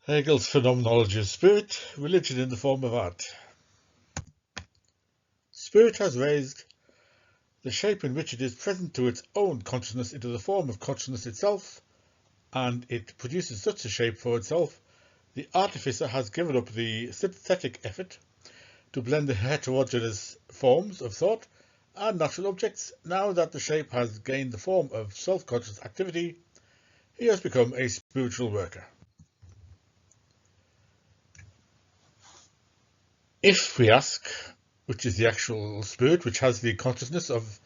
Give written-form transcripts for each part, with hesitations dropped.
Hegel's Phenomenology of Spirit, Religion in the Form of Art. Spirit has raised the shape in which it is present to its own consciousness into the form of consciousness itself, and it produces such a shape for itself. The artificer has given up the synthetic effort to blend the heterogeneous forms of thought and natural objects. Now that the shape has gained the form of self-conscious activity, he has become a spiritual worker. If we ask, which is the actual spirit which has the consciousness of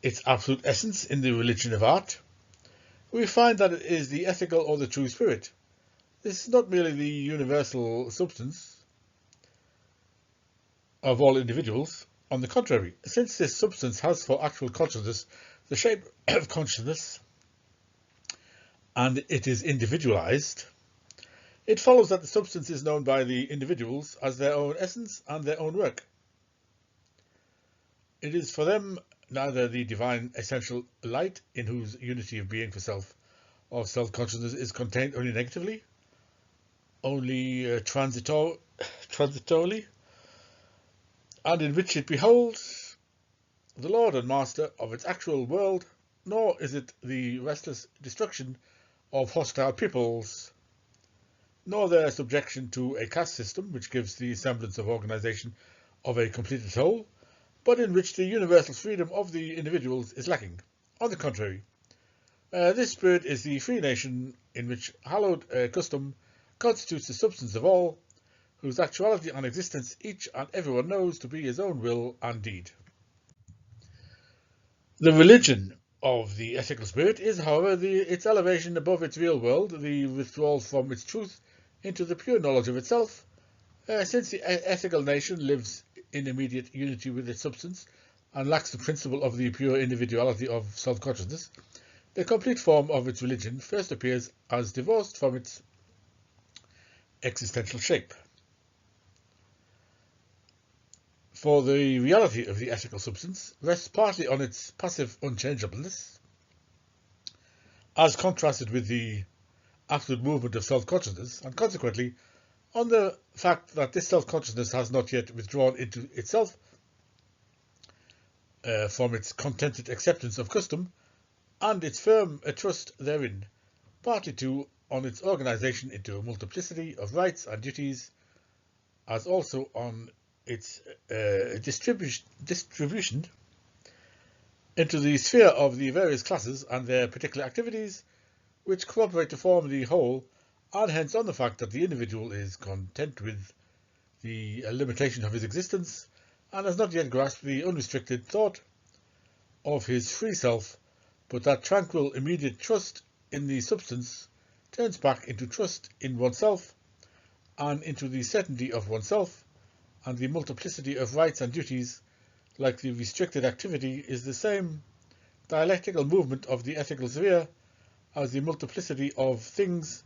its absolute essence in the religion of art, we find that it is the ethical or the true spirit. This is not merely the universal substance of all individuals. On the contrary, since this substance has for actual consciousness the shape of consciousness, and it is individualized, it follows that the substance is known by the individuals as their own essence and their own work. It is for them neither the divine essential light, in whose unity of being for self or self-consciousness is contained only negatively, only transitorily, and in which it beholds the Lord and Master of its actual world, nor is it the restless destruction of hostile peoples, nor their subjection to a caste system which gives the semblance of organization of a completed whole, but in which the universal freedom of the individuals is lacking. On the contrary, this spirit is the free nation in which hallowed custom constitutes the substance of all, whose actuality and existence each and everyone knows to be his own will and deed. The religion of the ethical spirit is, however, its elevation above its real world, the withdrawal from its truth into the pure knowledge of itself. Since the ethical nation lives in immediate unity with its substance and lacks the principle of the pure individuality of self-consciousness, the complete form of its religion first appears as divorced from its existential shape. For the reality of the ethical substance rests partly on its passive unchangeableness, as contrasted with the absolute movement of self-consciousness, and consequently on the fact that this self-consciousness has not yet withdrawn into itself from its contented acceptance of custom and its firm trust therein, partly too on its organization into a multiplicity of rights and duties, as also on its distribution into the sphere of the various classes and their particular activities, which cooperate to form the whole, and hence on the fact that the individual is content with the limitation of his existence and has not yet grasped the unrestricted thought of his free self, but that tranquil immediate trust in the substance turns back into trust in oneself and into the certainty of oneself, and the multiplicity of rights and duties, like the restricted activity, is the same dialectical movement of the ethical sphere as the multiplicity of things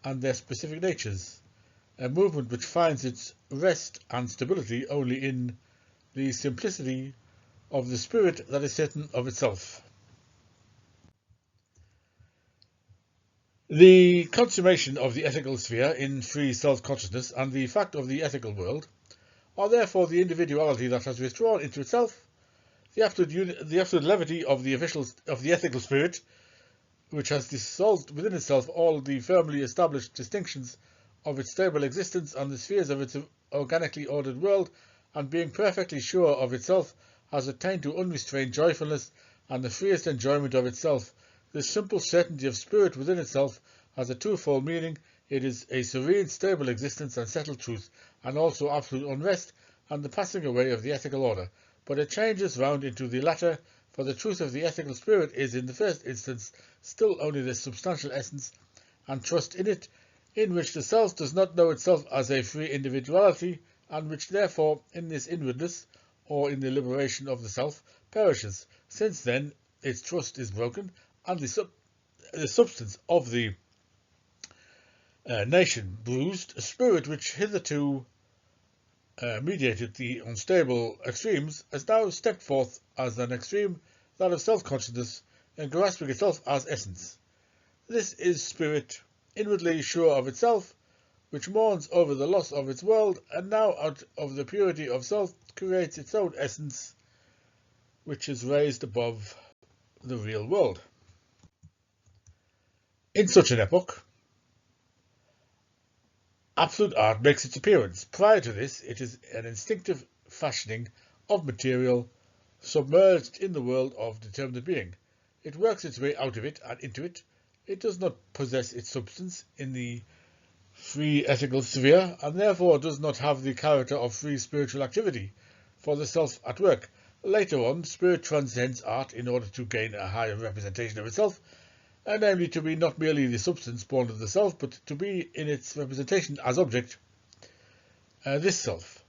and their specific natures, a movement which finds its rest and stability only in the simplicity of the spirit that is certain of itself. The consummation of the ethical sphere in free self-consciousness and the fact of the ethical world are therefore the individuality that has withdrawn into itself, the absolute levity of the ethical spirit, which has dissolved within itself all the firmly established distinctions of its stable existence and the spheres of its organically ordered world, and being perfectly sure of itself, has attained to unrestrained joyfulness and the freest enjoyment of itself. This simple certainty of spirit within itself has a twofold meaning. It is a serene, stable existence and settled truth, and also absolute unrest and the passing away of the ethical order. But it changes round into the latter, for the truth of the ethical spirit is in the first instance still only the substantial essence and trust in it, in which the self does not know itself as a free individuality, and which therefore in this inwardness, or in the liberation of the self, perishes. Since then its trust is broken, and the substance of the nation bruised, a spirit which hitherto mediated the unstable extremes has now stepped forth as an extreme, that of self-consciousness, and grasping itself as essence. This is spirit, inwardly sure of itself, which mourns over the loss of its world, and now out of the purity of self creates its own essence, which is raised above the real world. In such an epoch, absolute art makes its appearance. Prior to this, it is an instinctive fashioning of material submerged in the world of determinate being. It works its way out of it and into it. It does not possess its substance in the free ethical sphere, and therefore does not have the character of free spiritual activity for the self at work. Later on, spirit transcends art in order to gain a higher representation of itself, and namely to be not merely the substance born of the self, but to be in its representation as object, this self,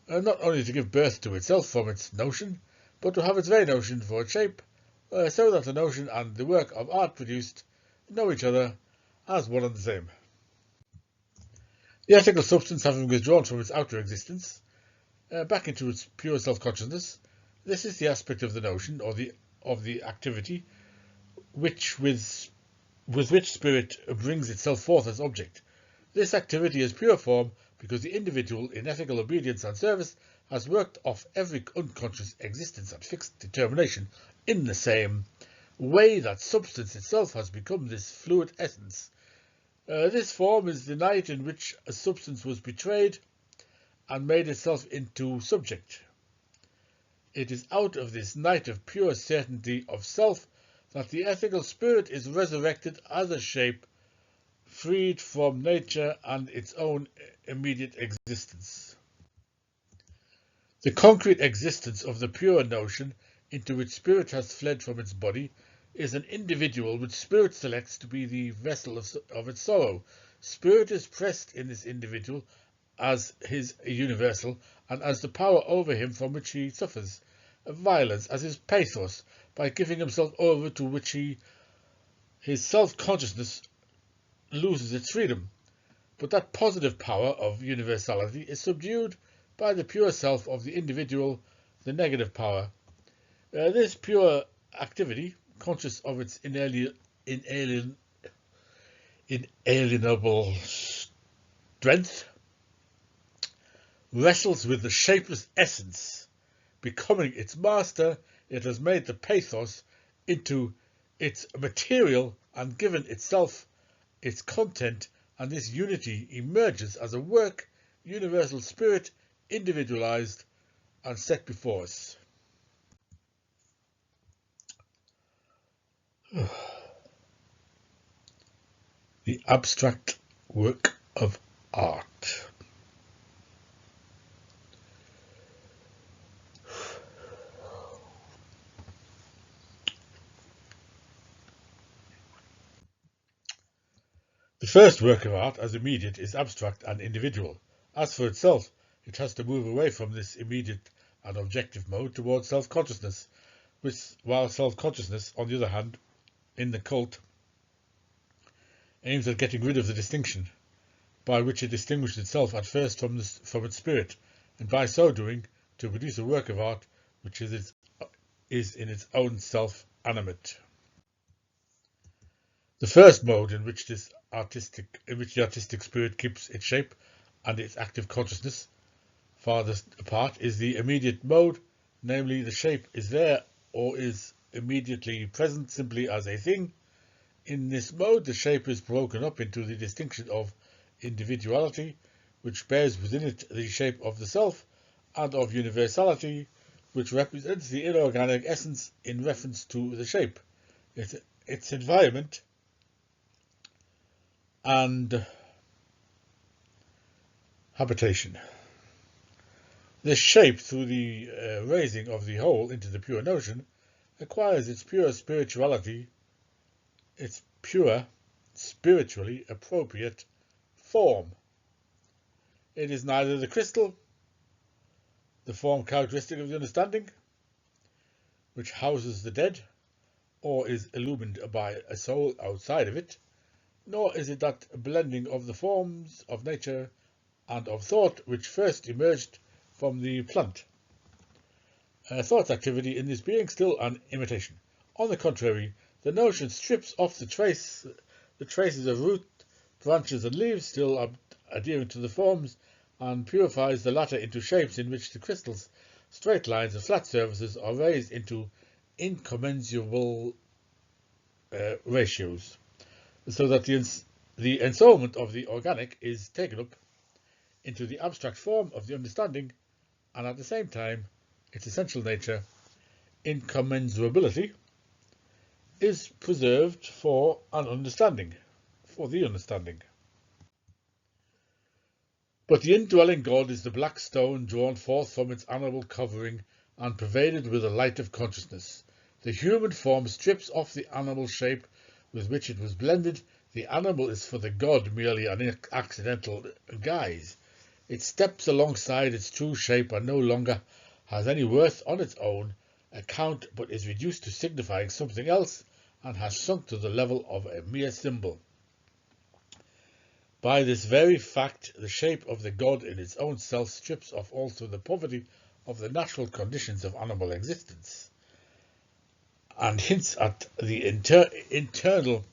not only to give birth to itself from its notion, but to have its very notion for its shape, so that the notion and the work of art produced know each other as one and the same. The ethical substance having withdrawn from its outer existence, back into its pure self-consciousness, this is the aspect of the notion, or of the activity, with which spirit brings itself forth as object. This activity is pure form because the individual, in ethical obedience and service, has worked off every unconscious existence and fixed determination in the same way that substance itself has become this fluid essence. This form is the night in which a substance was betrayed and made itself into subject. It is out of this night of pure certainty of self that the ethical spirit is resurrected as a shape, freed from nature and its own immediate existence. The concrete existence of the pure notion into which spirit has fled from its body is an individual which spirit selects to be the vessel of its sorrow. Spirit is pressed in this individual as his universal and as the power over him from which he suffers violence, as his pathos, by giving himself over to which his self-consciousness loses its freedom. But that positive power of universality is subdued by the pure self of the individual, the negative power. This pure activity, conscious of its inalienable strength, wrestles with the shapeless essence. Becoming its master, it has made the pathos into its material and given itself its content, and this unity emerges as a work, universal spirit, individualized and set before us. The abstract work of art. The first work of art, as immediate, is abstract and individual. As for itself, it has to move away from this immediate and objective mode towards self-consciousness, while self-consciousness, on the other hand, in the cult, aims at getting rid of the distinction, by which it distinguished itself at first from its spirit, and by so doing to produce a work of art which is in its own self animate. The first mode in which the artistic spirit keeps its shape and its active consciousness farthest apart is the immediate mode, namely the shape is there or is immediately present simply as a thing. In this mode, the shape is broken up into the distinction of individuality, which bears within it the shape of the self, and of universality, which represents the inorganic essence in reference to the shape, its environment, and habitation. This shape, through the raising of the whole into the pure notion, acquires its pure spirituality, its pure, spiritually appropriate form. It is neither the crystal, the form characteristic of the understanding, which houses the dead, or is illumined by a soul outside of it, nor is it that blending of the forms of nature and of thought which first emerged from the plant. Thought's activity in this being still an imitation. On the contrary, the notion strips off the traces of root, branches and leaves, still adhering to the forms and purifies the latter into shapes in which the crystals, straight lines and flat surfaces are raised into incommensurable ratios, so that the ensoulment of the organic is taken up into the abstract form of the understanding, and at the same time its essential nature, incommensurability, is preserved for the understanding. But the indwelling God is the black stone drawn forth from its animal covering and pervaded with the light of consciousness. The human form strips off the animal shape with which it was blended. The animal is for the God merely an accidental guise. It steps alongside its true shape and no longer has any worth on its own account, but is reduced to signifying something else and has sunk to the level of a mere symbol. By this very fact, the shape of the God in its own self strips off also the poverty of the natural conditions of animal existence, and hints at the internal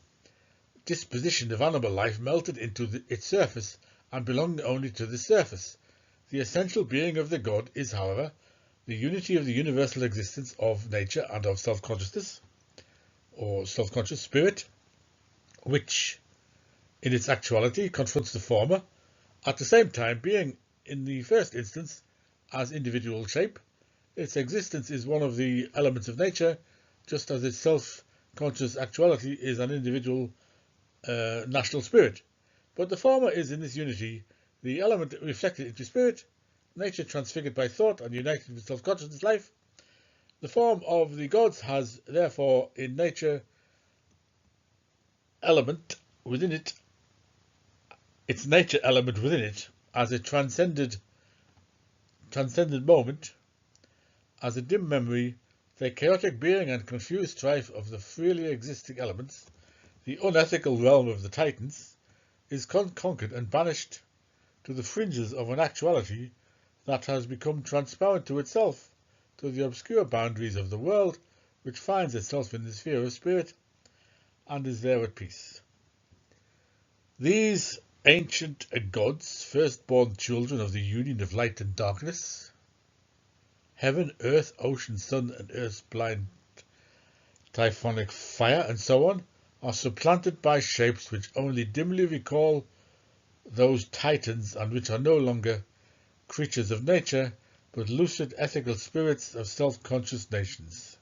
disposition of animal life melted into its surface and belonging only to the surface. The essential being of the God is, however, the unity of the universal existence of nature and of self-consciousness, or self-conscious spirit, which, in its actuality, confronts the former, at the same time being, in the first instance, as individual shape. Its existence is one of the elements of nature, just as its self-conscious actuality is an individual national spirit. But the former is, in this unity, the element reflected into spirit, nature transfigured by thought and united with self-consciousness life. The form of the gods has, therefore, in nature element within it, its nature element within it, as a transcended moment, as a dim memory, the chaotic being and confused strife of the freely existing elements, the unethical realm of the Titans, is conquered and banished to the fringes of an actuality that has become transparent to itself, to the obscure boundaries of the world, which finds itself in the sphere of spirit and is there at peace. These ancient gods, firstborn children of the union of light and darkness, heaven, earth, ocean, sun, and earth's blind typhonic fire, and so on, are supplanted by shapes which only dimly recall those Titans and which are no longer creatures of nature, but lucid ethical spirits of self-conscious nations.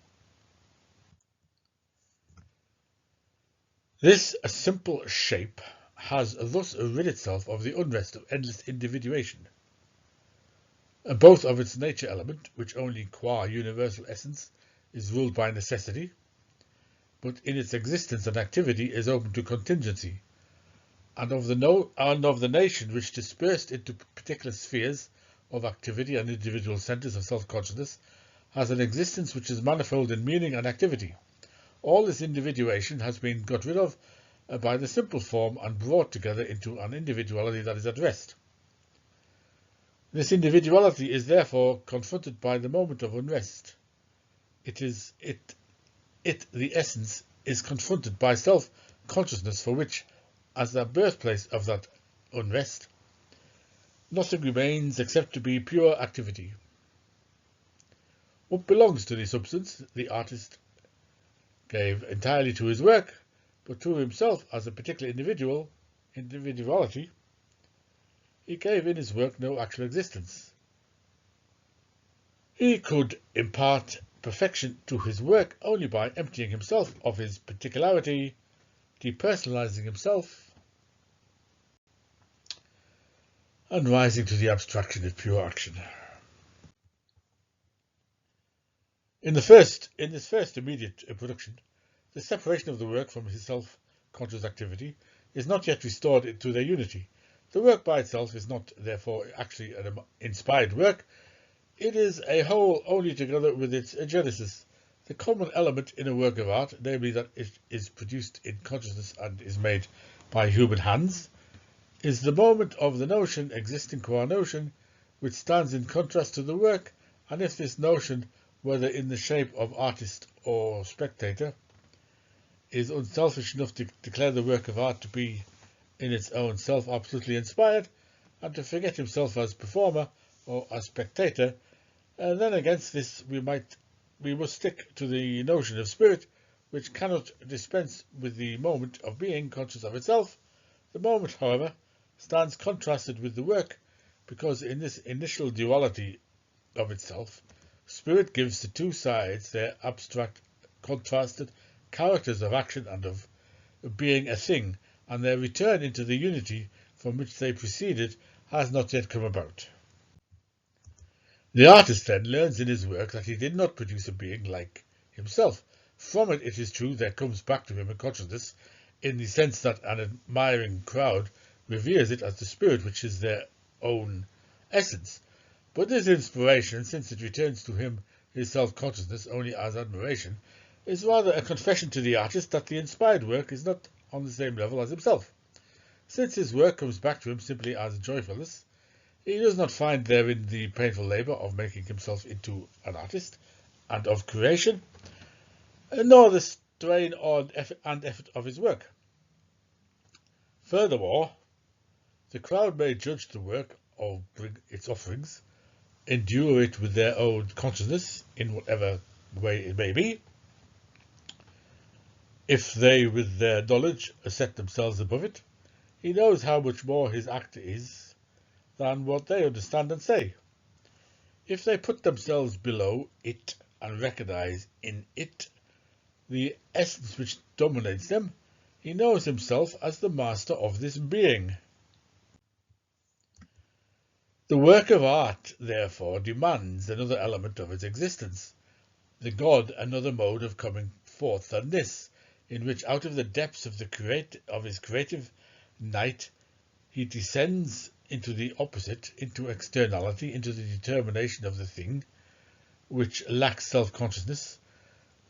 This simple shape has thus rid itself of the unrest of endless individuation, both of its nature element, which only qua universal essence is ruled by necessity, but in its existence and activity is open to contingency, and of the nation which, dispersed into particular spheres of activity and individual centres of self-consciousness, has an existence which is manifold in meaning and activity. All this individuation has been got rid of by the simple form and brought together into an individuality that is at rest. This individuality is therefore confronted by the moment of unrest. The essence, is confronted by self-consciousness, for which, as the birthplace of that unrest, nothing remains except to be pure activity. What belongs to the substance, the artist gave entirely to his work, but to himself as a particular individuality, he gave in his work no actual existence. He could impart perfection to his work only by emptying himself of his particularity, depersonalizing himself, and rising to the abstraction of pure action. In this first immediate production, the separation of the work from his self-conscious activity is not yet restored to their unity. The work by itself is not, therefore, actually an inspired work. It is a whole only together with its genesis. The common element in a work of art, namely that it is produced in consciousness and is made by human hands, is the moment of the notion existing qua notion, which stands in contrast to the work, and if this notion, whether in the shape of artist or spectator, is unselfish enough to declare the work of art to be in its own self absolutely inspired, and to forget himself as performer or as spectator, and then against this we must stick to the notion of spirit, which cannot dispense with the moment of being conscious of itself. The moment, however, stands contrasted with the work, because in this initial duality of itself, spirit gives the two sides their abstract, contrasted characters of action and of being a thing, and their return into the unity from which they proceeded has not yet come about. The artist then learns in his work that he did not produce a being like himself. From it, it is true, there comes back to him a consciousness, in the sense that an admiring crowd reveres it as the spirit which is their own essence. But this inspiration, since it returns to him his self-consciousness only as admiration, is rather a confession to the artist that the inspired work is not on the same level as himself. Since his work comes back to him simply as joyfulness, he does not find therein the painful labour of making himself into an artist and of creation, nor the strain and effort of his work. Furthermore, the crowd may judge the work or bring its offerings, endure it with their own consciousness in whatever way it may be. If they, with their knowledge, set themselves above it, he knows how much more his act is than what they understand and say. If they put themselves below it and recognize in it the essence which dominates them, he knows himself as the master of this being. The work of art, therefore, demands another element of its existence, the God another mode of coming forth than this, in which out of the depths of his creative night he descends into the opposite, into externality, into the determination of the thing which lacks self-consciousness.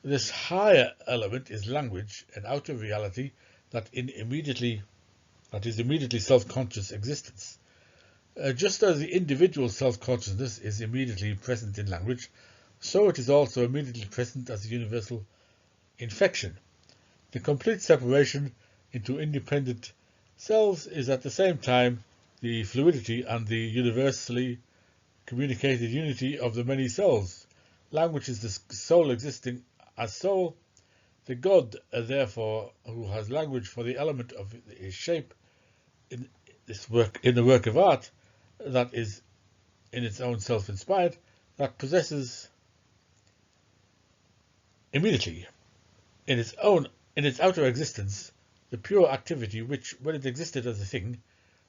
This higher element is language, an outer reality that is immediately self-conscious existence. Just as the individual self-consciousness is immediately present in language, so it is also immediately present as a universal infection. The complete separation into independent selves is at the same time the fluidity and the universally communicated unity of the many selves. Language is the soul existing as soul. The God, therefore, who has language for the element of his shape in the work of art, that is in its own self-inspired, that possesses immediately in its outer existence the pure activity which, when it existed as a thing,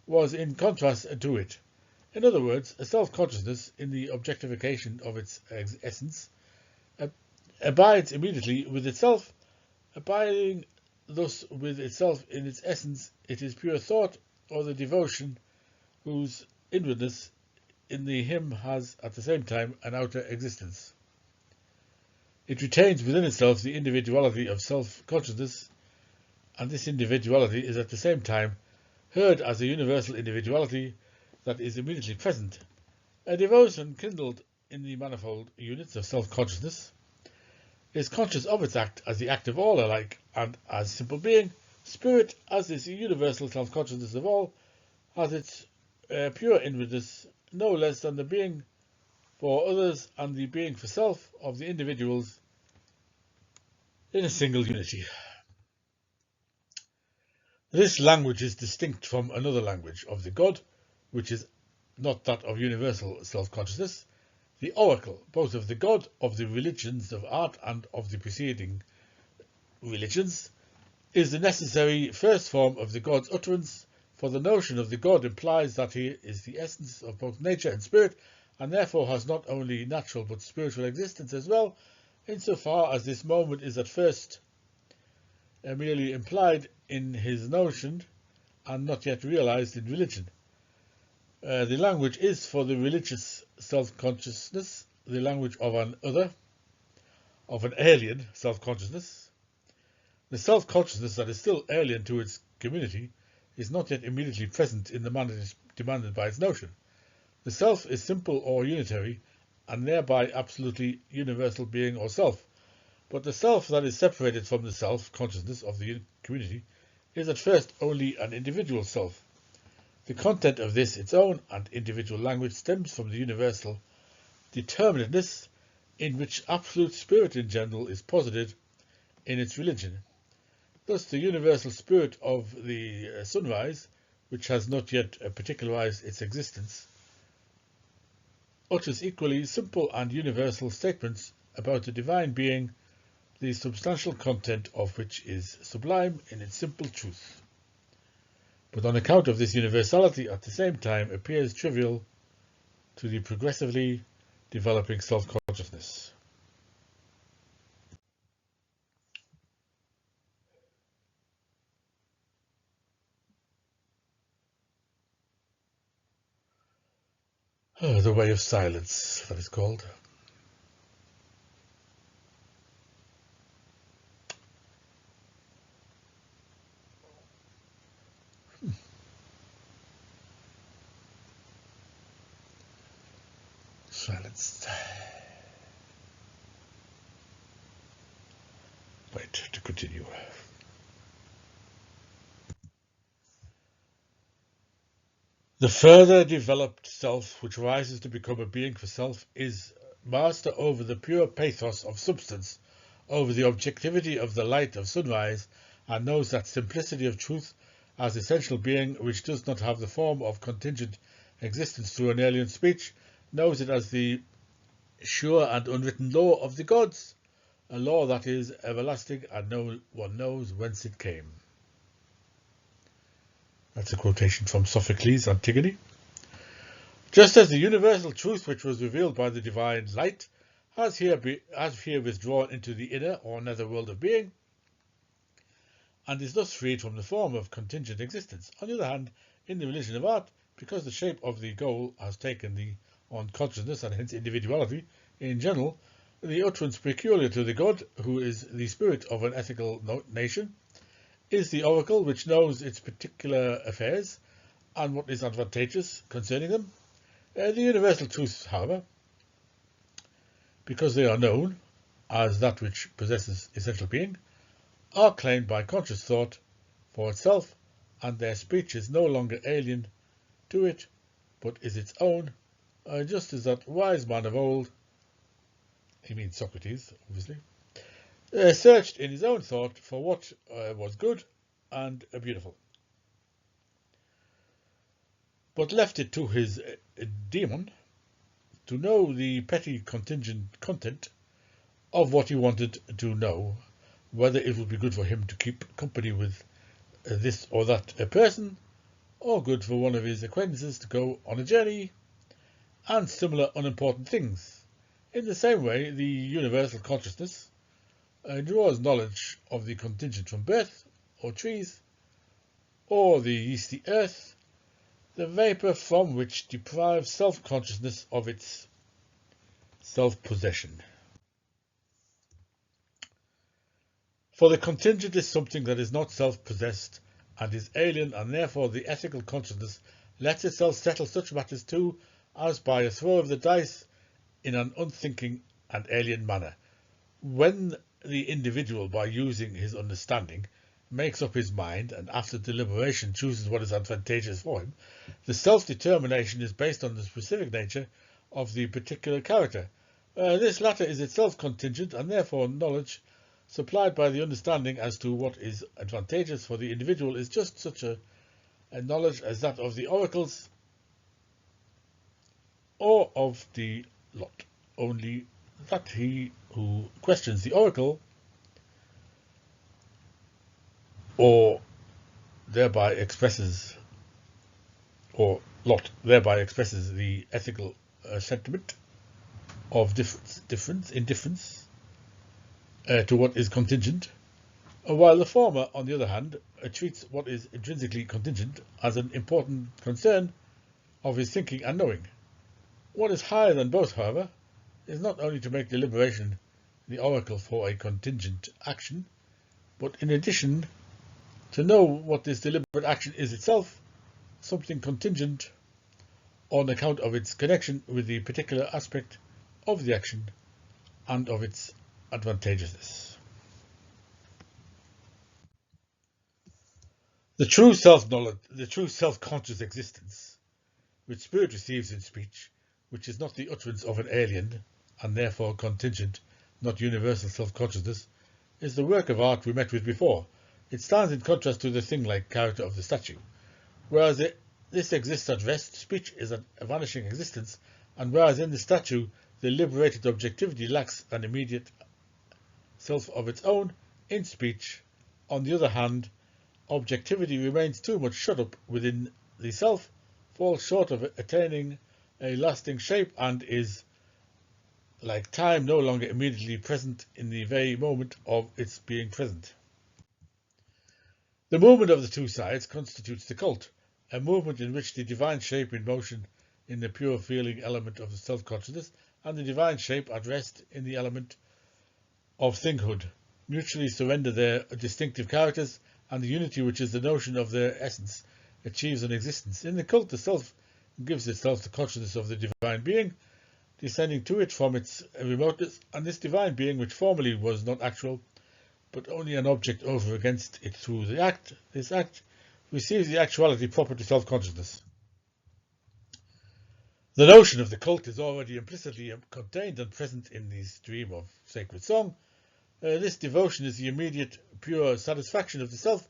was in contrast to it. In other words, a self-consciousness in the objectification of its essence abides immediately with itself. Abiding thus with itself in its essence, it is pure thought, or the devotion whose inwardness in the hymn has at the same time an outer existence. It retains within itself the individuality of self-consciousness, and this individuality is at the same time heard as a universal individuality that is immediately present. A devotion kindled in the manifold units of self-consciousness is conscious of its act as the act of all alike, and as simple being, spirit, as this universal self-consciousness of all, has its pure inwardness no less than the being for others and the being for self of the individuals in a single unity. This language is distinct from another language of the God, which is not that of universal self-consciousness, the oracle, both of the God, of the religions of art, and of the preceding religions, is the necessary first form of the God's utterance, for the notion of the God implies that he is the essence of both nature and spirit, and therefore has not only natural but spiritual existence as well, insofar as this moment is at first merely implied in his notion and not yet realized in religion. The language is for the religious self-consciousness the language of an other, of an alien self-consciousness. The self-consciousness that is still alien to its community is not yet immediately present in the manner demanded by its notion. The self is simple or unitary, and thereby absolutely universal being or self, but the self that is separated from the self-consciousness of the community is at first only an individual self. The content of this, its own and individual language, stems from the universal determinateness in which absolute spirit in general is posited in its religion. Thus, the universal spirit of the sunrise, which has not yet particularized its existence, utters equally simple and universal statements about a divine being, the substantial content of which is sublime in its simple truth, but on account of this universality at the same time appears trivial to the progressively developing self-consciousness. The way of silence, that is called. Silence. Wait to continue. The further developed self, which rises to become a being for self, is master over the pure pathos of substance, over the objectivity of the light of sunrise, and knows that simplicity of truth as essential being, which does not have the form of contingent existence through an alien speech, knows it as the sure and unwritten law of the gods, a law that is everlasting and no one knows whence it came. That's a quotation from Sophocles' Antigone. Just as the universal truth which was revealed by the divine light has here withdrawn into the inner or nether world of being, and is thus freed from the form of contingent existence. On the other hand, in the religion of art, because the shape of the goal has taken on consciousness and hence individuality in general, the utterance peculiar to the god, who is the spirit of an ethical nation, is the oracle which knows its particular affairs and what is advantageous concerning them. The universal truths, however, because they are known as that which possesses essential being, are claimed by conscious thought for itself, and their speech is no longer alien to it, but is its own, just as that wise man of old, he means Socrates, obviously, searched in his own thought for what was good and beautiful, but left it to his daemon to know the petty contingent content of what he wanted to know, whether it would be good for him to keep company with this or that person, or good for one of his acquaintances to go on a journey, and similar unimportant things. In the same way, the universal consciousness draws knowledge of the contingent from birth, or trees, or the yeasty earth, the vapour from which deprives self-consciousness of its self-possession. For the contingent is something that is not self-possessed and is alien, and therefore the ethical consciousness lets itself settle such matters too, as by a throw of the dice in an unthinking and alien manner. When the individual, by using his understanding, makes up his mind and after deliberation chooses what is advantageous for him, the self-determination is based on the specific nature of the particular character. This latter is itself contingent, and therefore knowledge supplied by the understanding as to what is advantageous for the individual is just such a knowledge as that of the oracles or of the lot, only that he who questions the oracle or thereby expresses the ethical sentiment of indifference to what is contingent, while the former, on the other hand, treats what is intrinsically contingent as an important concern of his thinking and knowing. What is higher than both, however, is not only to make deliberation the oracle for a contingent action, but in addition to know what this deliberate action is itself, something contingent on account of its connection with the particular aspect of the action and of its advantageousness. The true self-knowledge, the true self-conscious existence, which spirit receives in speech, which is not the utterance of an alien, and therefore contingent, not universal self-consciousness, is the work of art we met with before. It stands in contrast to the thing-like character of the statue. Whereas this exists at rest, speech is a vanishing existence, and whereas in the statue the liberated objectivity lacks an immediate self of its own, in speech, on the other hand, objectivity remains too much shut up within the self, falls short of attaining a lasting shape, and is, like time, no longer immediately present in the very moment of its being present. The movement of the two sides constitutes the cult, a movement in which the divine shape in motion in the pure feeling element of the self-consciousness and the divine shape at rest in the element of thinghood mutually surrender their distinctive characters, and the unity which is the notion of their essence achieves an existence. In the cult, the self gives itself the consciousness of the divine being, descending to it from its remoteness, and this divine being, which formerly was not actual, but only an object over against it through this act receives the actuality proper to self-consciousness. The notion of the cult is already implicitly contained and present in the stream of sacred song. This devotion is the immediate, pure satisfaction of the self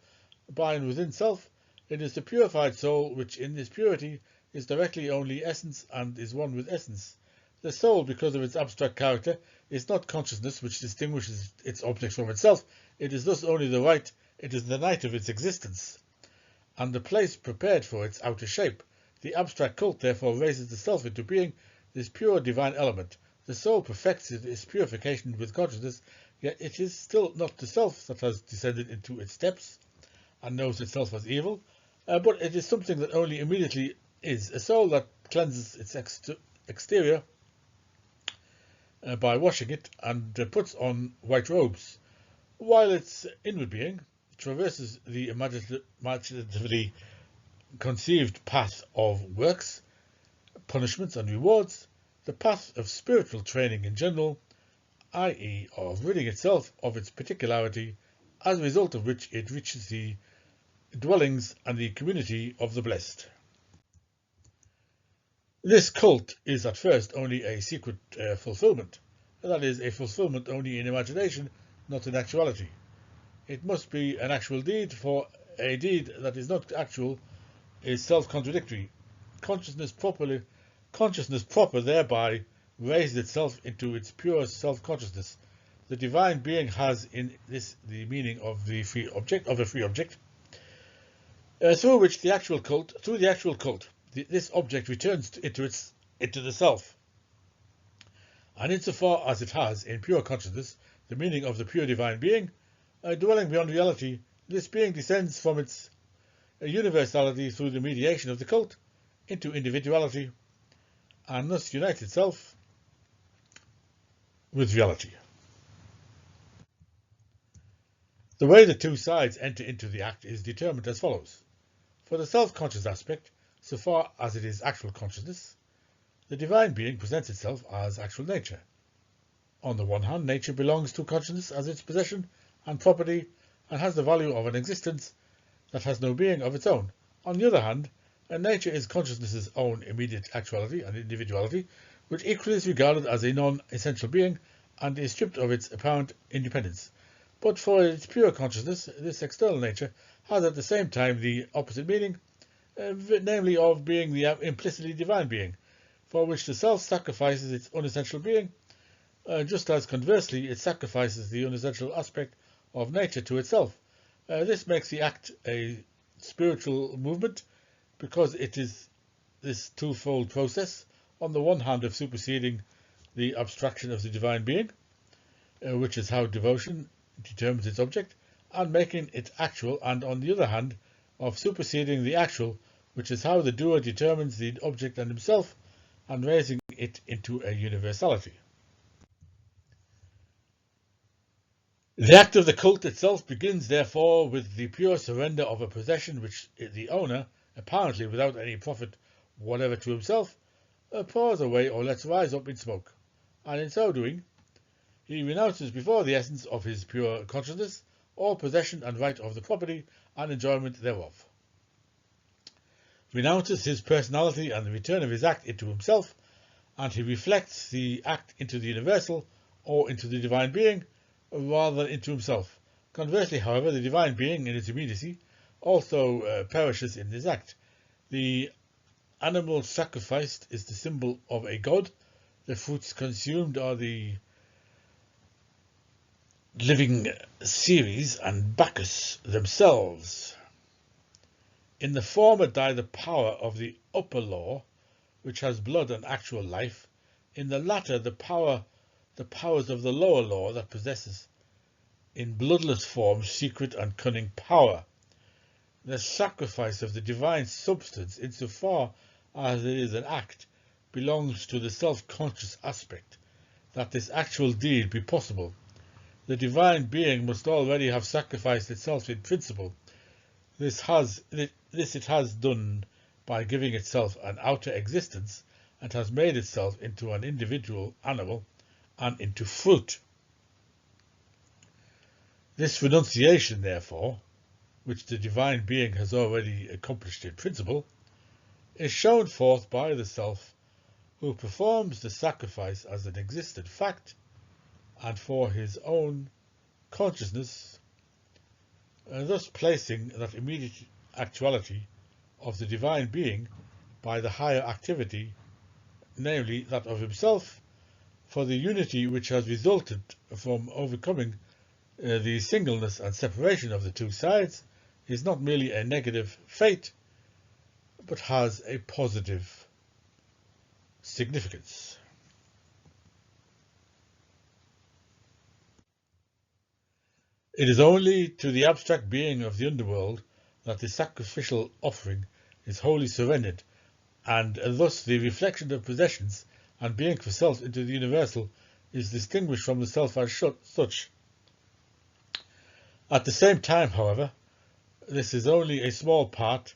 by and within self. It is the purified soul which, in this purity, is directly only essence and is one with essence. The soul, because of its abstract character, is not consciousness which distinguishes its object from itself. It is thus only it is the night of its existence, and the place prepared for its outer shape. The abstract cult therefore raises the self into being, this pure divine element. The soul perfects its purification with consciousness, yet it is still not the self that has descended into its depths and knows itself as evil, but it is something that only immediately is, a soul that cleanses its exterior by washing it and puts on white robes, while its inward being traverses the imaginatively conceived path of works, punishments and rewards, the path of spiritual training in general, i.e. of ridding itself of its particularity, as a result of which it reaches the dwellings and the community of the blessed. This cult is at first only a secret fulfillment, that is, a fulfillment only in imagination, not in actuality. It must be an actual deed, for a deed that is not actual is self-contradictory. Consciousness proper thereby raises itself into its pure self-consciousness. The divine being has in this the meaning of a free object, through the actual cult, this object returns into the self. And insofar as it has, in pure consciousness, the meaning of the pure divine being, dwelling beyond reality, this being descends from its universality through the mediation of the cult into individuality, and thus unites itself with reality. The way the two sides enter into the act is determined as follows. For the self-conscious aspect, so far as it is actual consciousness, the divine being presents itself as actual nature. On the one hand, nature belongs to consciousness as its possession and property, and has the value of an existence that has no being of its own. On the other hand, nature is consciousness's own immediate actuality and individuality, which equally is regarded as a non-essential being and is stripped of its apparent independence. But for its pure consciousness, this external nature has at the same time the opposite meaning, namely of being the implicitly divine being, for which the self sacrifices its unessential being, just as conversely it sacrifices the unessential aspect of nature to itself. This makes the act a spiritual movement, because it is this twofold process, on the one hand of superseding the abstraction of the divine being, which is how devotion determines its object, and making it actual, and on the other hand of superseding the actual, which is how the doer determines the object and himself, and raising it into a universality. The act of the cult itself begins, therefore, with the pure surrender of a possession which the owner, apparently without any profit whatever to himself, pours away or lets rise up in smoke, and in so doing, he renounces before the essence of his pure consciousness all possession and right of the property, and enjoyment thereof, renounces his personality and the return of his act into himself, and he reflects the act into the universal or into the divine being rather than into himself. Conversely, however, the divine being in its immediacy also perishes in this act. The animal sacrificed is the symbol of a god, the fruits consumed are the living Ceres and Bacchus themselves. In the former die the power of the upper law, which has blood and actual life. In the latter, the powers of the lower law that possesses in bloodless form secret and cunning power. The sacrifice of the divine substance, insofar as it is an act, belongs to the self-conscious aspect. That this actual deed be possible, the divine being must already have sacrificed itself in principle. This it has done by giving itself an outer existence, and has made itself into an individual animal and into fruit. This renunciation, therefore, which the divine being has already accomplished in principle, is shown forth by the self who performs the sacrifice as an existent fact and for his own consciousness, and thus placing that immediate actuality of the divine being by the higher activity, namely that of himself, for the unity which has resulted from overcoming the singleness and separation of the two sides is not merely a negative fate, but has a positive significance. It is only to the abstract being of the underworld that the sacrificial offering is wholly surrendered, and thus the reflection of possessions and being for self into the universal is distinguished from the self as such. At the same time, however, this is only a small part,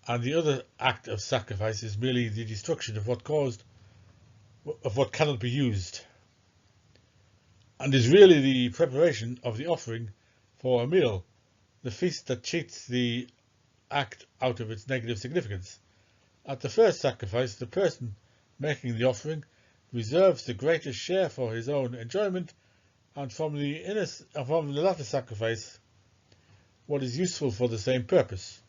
and the other act of sacrifice is merely the destruction of what cannot be used, and is really the preparation of the offering for a meal, the feast that cheats the act out of its negative significance. At the first sacrifice, the person making the offering reserves the greatest share for his own enjoyment, and from the latter sacrifice, what is useful for the same purpose.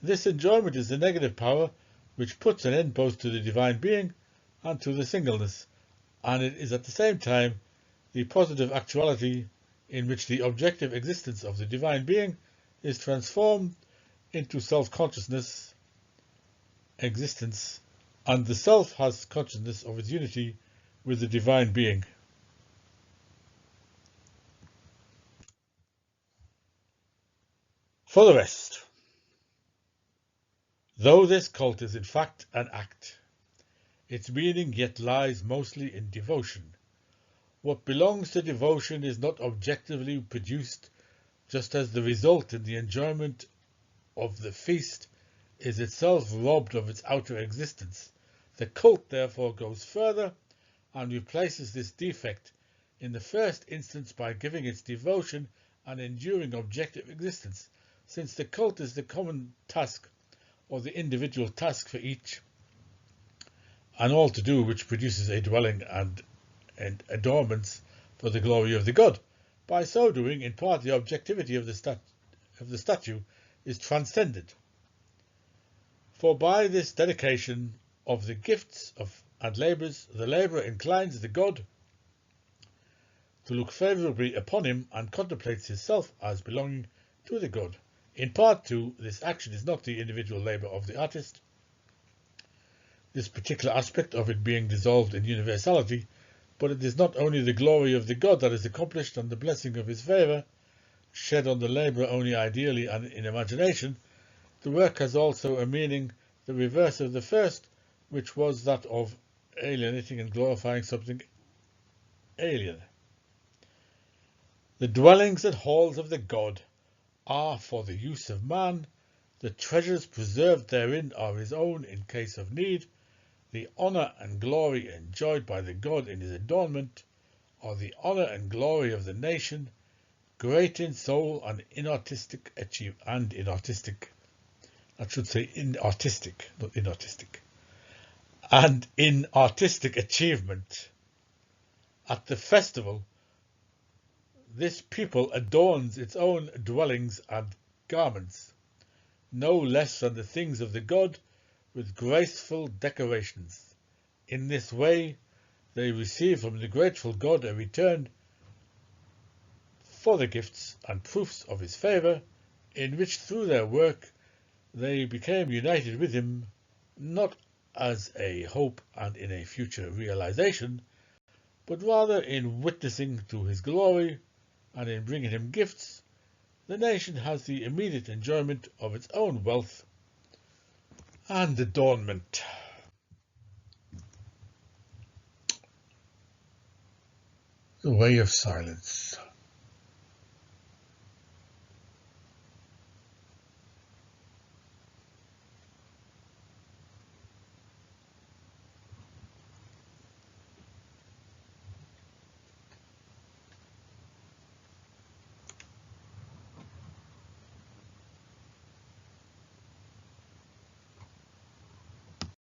This enjoyment is the negative power which puts an end both to the divine being and to the singleness, and it is at the same time the positive actuality in which the objective existence of the divine being is transformed into self-consciousness existence, and the self has consciousness of its unity with the divine being. For the rest, though this cult is in fact an act, its meaning yet lies mostly in devotion. What belongs to devotion is not objectively produced, just as the result in the enjoyment of the feast is itself robbed of its outer existence. The cult therefore goes further and replaces this defect in the first instance by giving its devotion an enduring objective existence, since the cult is the common task or the individual task for each, and all to do which produces a dwelling and adornments for the glory of the god. By so doing, in part, the objectivity of the statue is transcended. For by this dedication of the gifts and labours, the labourer inclines the god to look favourably upon him and contemplates himself as belonging to the god. In part, too, this action is not the individual labour of the artist, this particular aspect of it being dissolved in universality, but it is not only the glory of the god that is accomplished and the blessing of his favour, shed on the labourer only ideally and in imagination. The work has also a meaning the reverse of the first, which was that of alienating and glorifying something alien. The dwellings and halls of the god are for the use of man, the treasures preserved therein are his own in case of need, the honour and glory enjoyed by the god in his adornment are the honour and glory of the nation, great in soul and in artistic and in artistic achievement. At the festival, this people adorns its own dwellings and garments, no less than the things of the god, with graceful decorations. In this way, they receive from the grateful god a return for the gifts and proofs of his favour, in which through their work they became united with him, not as a hope and in a future realization, but rather in witnessing to his glory and in bringing him gifts. The nation has the immediate enjoyment of its own wealth and adornment. The way of silence.